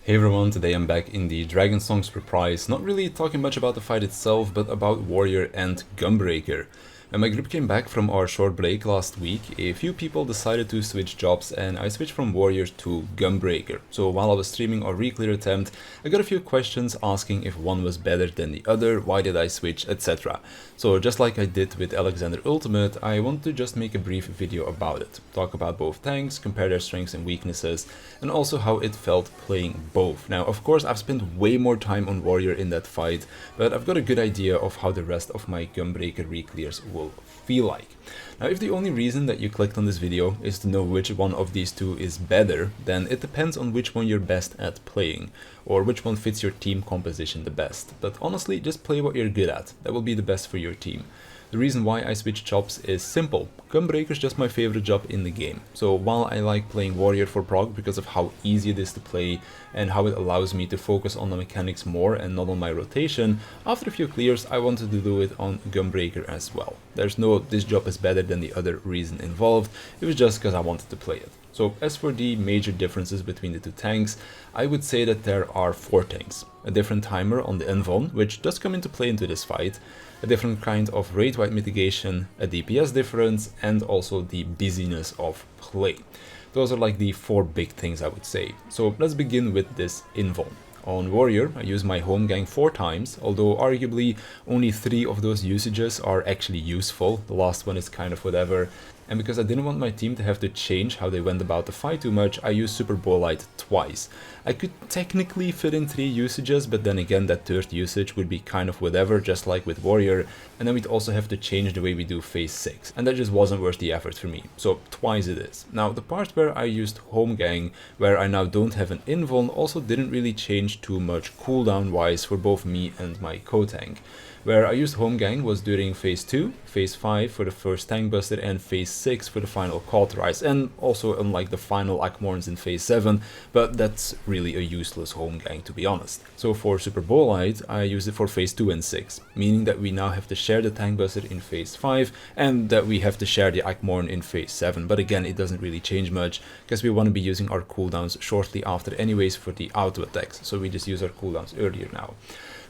Hey everyone, today I'm back in the Dragonsong's Reprise, not really talking much about the fight itself, but about Warrior and Gunbreaker. When my group came back from our short break last week, a few people decided to switch jobs and I switched from Warrior to Gunbreaker. So while I was streaming our re-clear attempt, I got a few questions asking if one was better than the other, why did I switch, etc. So just like I did with Alexander Ultimate, I want to just make a brief video about it. Talk about both tanks, compare their strengths and weaknesses, and also how it felt playing both. Now of course I've spent way more time on Warrior in that fight, but I've got a good idea of how the rest of my Gunbreaker re-clears will feel like. Now if the only reason that you clicked on this video is to know which one of these two is better, then it depends on which one you're best at playing, or which one fits your team composition the best. But honestly, just play what you're good at, that will be the best for your team. The reason why I switched jobs is simple. Gunbreaker is just my favorite job in the game. So while I like playing Warrior for prog because of how easy it is to play and how it allows me to focus on the mechanics more and not on my rotation, after a few clears I wanted to do it on Gunbreaker as well. There's no this job is better than the other reason involved, it was just because I wanted to play it. So as for the major differences between the two tanks, I would say that there are 4 things. A different timer on the Envon, which does come into play into this fight, a different kind of rate-wide mitigation, a DPS difference, and also the busyness of play. Those are like the 4 big things I would say. So let's begin with this Envon. On Warrior, I use my home gang 4 times, although arguably only 3 of those usages are actually useful, the last one is kind of whatever. And because I didn't want my team to have to change how they went about the fight too much, I used Super Bolide twice. I could technically fit in 3 usages, but then again that 3rd usage would be kind of whatever, just like with Warrior, and then we'd also have to change the way we do phase 6, and that just wasn't worth the effort for me, so twice it is. Now the part where I used home gang, where I now don't have an invuln, also didn't really change too much cooldown wise for both me and my co-tank. Where I used home gang was during phase 2, phase 5 for the first tank buster, and phase 6 for the final cauterize, and also unlike the final Akmorns in phase 7, but that's really a useless home gang to be honest. So for Super Bolide, I used it for phase 2 and 6, meaning that we now have to share the tank buster in phase 5, and that we have to share the Akmorn in phase 7, but again it doesn't really change much, because we want to be using our cooldowns shortly after anyways for the auto attacks, so we just use our cooldowns earlier now.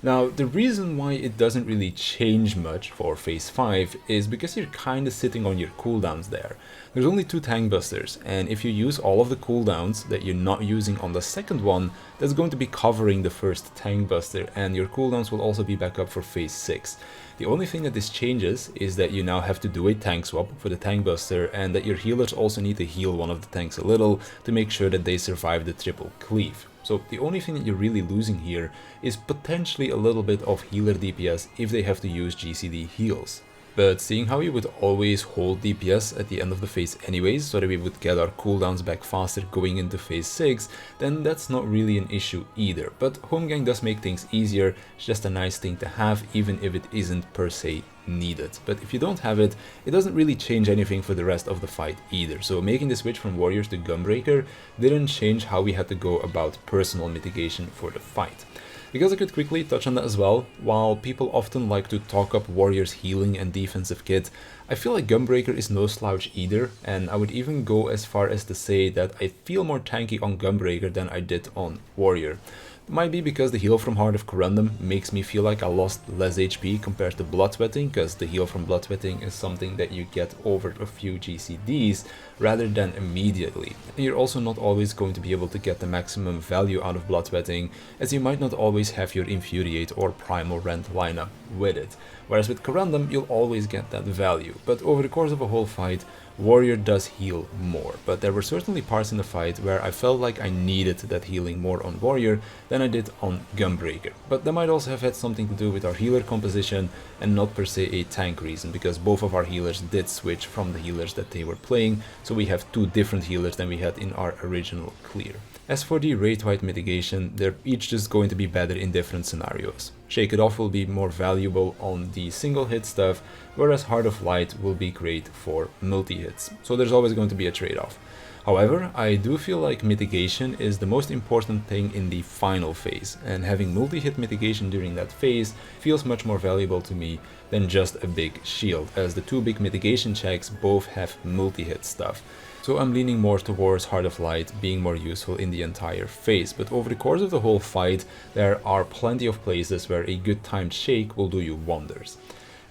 Now, the reason why it doesn't really change much for phase 5 is because you're kinda sitting on your cooldowns there. There's only 2 tank busters, and if you use all of the cooldowns that you're not using on the second one, that's going to be covering the first tank buster, and your cooldowns will also be back up for phase 6. The only thing that this changes is that you now have to do a tank swap for the tank buster, and that your healers also need to heal one of the tanks a little to make sure that they survive the triple cleave. So the only thing that you're really losing here is potentially a little bit of healer DPS if they have to use GCD heals. But seeing how we would always hold DPS at the end of the phase anyways, so that we would get our cooldowns back faster going into phase 6, then that's not really an issue either. But home gang does make things easier, it's just a nice thing to have even if it isn't per se needed. But if you don't have it, it doesn't really change anything for the rest of the fight either. So making the switch from Warriors to Gunbreaker didn't change how we had to go about personal mitigation for the fight. Because I could quickly touch on that as well, while people often like to talk up Warrior's healing and defensive kit, I feel like Gunbreaker is no slouch either, and I would even go as far as to say that I feel more tanky on Gunbreaker than I did on Warrior. It might be because the heal from Heart of Corundum makes me feel like I lost less HP compared to Bloodwetting, because the heal from Bloodwetting is something that you get over a few GCDs rather than immediately. And you're also not always going to be able to get the maximum value out of Bloodwetting, as you might not always have your Infuriate or Primal Rend lineup with it. Whereas with Corundum, you'll always get that value, but over the course of a whole fight, Warrior does heal more, but there were certainly parts in the fight where I felt like I needed that healing more on Warrior than I did on Gunbreaker. But that might also have had something to do with our healer composition and not per se a tank reason, because both of our healers did switch from the healers that they were playing, so we have 2 different healers than we had in our original clear. As for the rate-wide mitigation, they're each just going to be better in different scenarios. Shake It Off will be more valuable on the single hit stuff, whereas Heart of Light will be great for multi-hits, so there's always going to be a trade-off. However, I do feel like mitigation is the most important thing in the final phase, and having multi-hit mitigation during that phase feels much more valuable to me than just a big shield, as the 2 big mitigation checks both have multi-hit stuff. so I'm leaning more towards Heart of Light being more useful in the entire phase, but over the course of the whole fight there are plenty of places where a good timed shake will do you wonders.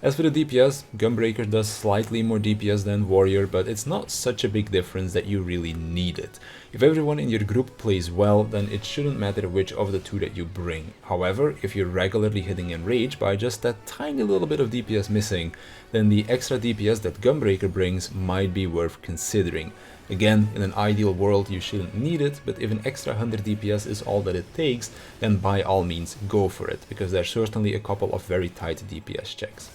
As for the DPS, Gunbreaker does slightly more DPS than Warrior, but it's not such a big difference that you really need it. If everyone in your group plays well, then it shouldn't matter which of the two that you bring. However, if you're regularly hitting Enrage by just that tiny little bit of DPS missing, then the extra DPS that Gunbreaker brings might be worth considering. Again, in an ideal world you shouldn't need it, but if an extra 100 DPS is all that it takes, then by all means go for it, because there's certainly a couple of very tight DPS checks.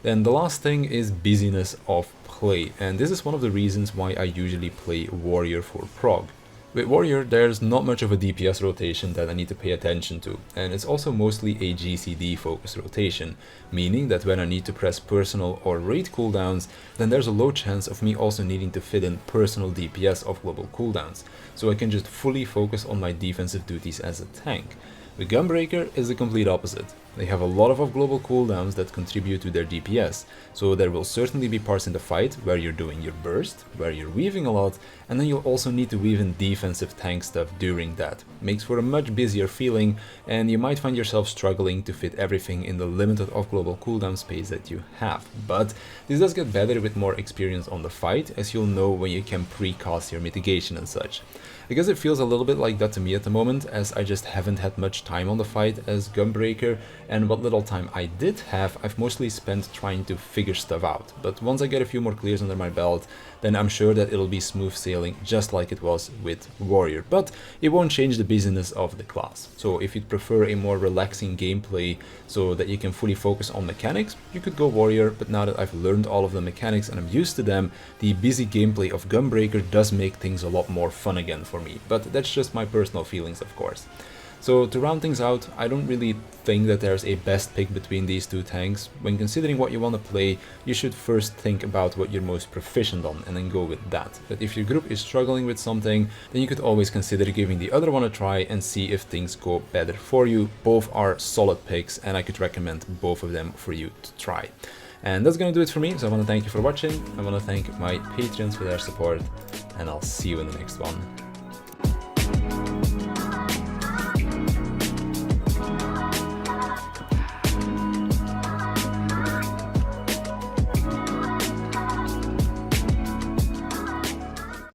Then the last thing is busyness of play, and this is one of the reasons why I usually play Warrior for prog. With Warrior there's not much of a DPS rotation that I need to pay attention to, and it's also mostly a GCD focused rotation, meaning that when I need to press personal or raid cooldowns, then there's a low chance of me also needing to fit in personal DPS of global cooldowns, so I can just fully focus on my defensive duties as a tank. With Gunbreaker is the complete opposite. They have a lot of global cooldowns that contribute to their DPS, so there will certainly be parts in the fight where you're doing your burst, where you're weaving a lot, and then you'll also need to weave in defensive tank stuff during that. Makes for a much busier feeling, and you might find yourself struggling to fit everything in the limited off-global cooldown space that you have. But this does get better with more experience on the fight, as you'll know when you can pre-cast your mitigation and such. I guess it feels a little bit like that to me at the moment, as I just haven't had much time on the fight as Gunbreaker, and what little time I did have, I've mostly spent trying to figure stuff out. But once I get a few more clears under my belt, then I'm sure that it'll be smooth sailing just like it was with Warrior. But it won't change the busyness of the class. So if you'd prefer a more relaxing gameplay so that you can fully focus on mechanics, you could go Warrior, but now that I've learned all of the mechanics and I'm used to them, the busy gameplay of Gunbreaker does make things a lot more fun again for me. But that's just my personal feelings, of course. So to round things out, I don't really think that there's a best pick between these two tanks. When considering what you want to play, you should first think about what you're most proficient on and then go with that. But if your group is struggling with something, then you could always consider giving the other one a try and see if things go better for you. Both are solid picks and I could recommend both of them for you to try. And that's gonna do it for me, so I want to thank you for watching, I want to thank my Patreons for their support, and I'll see you in the next one.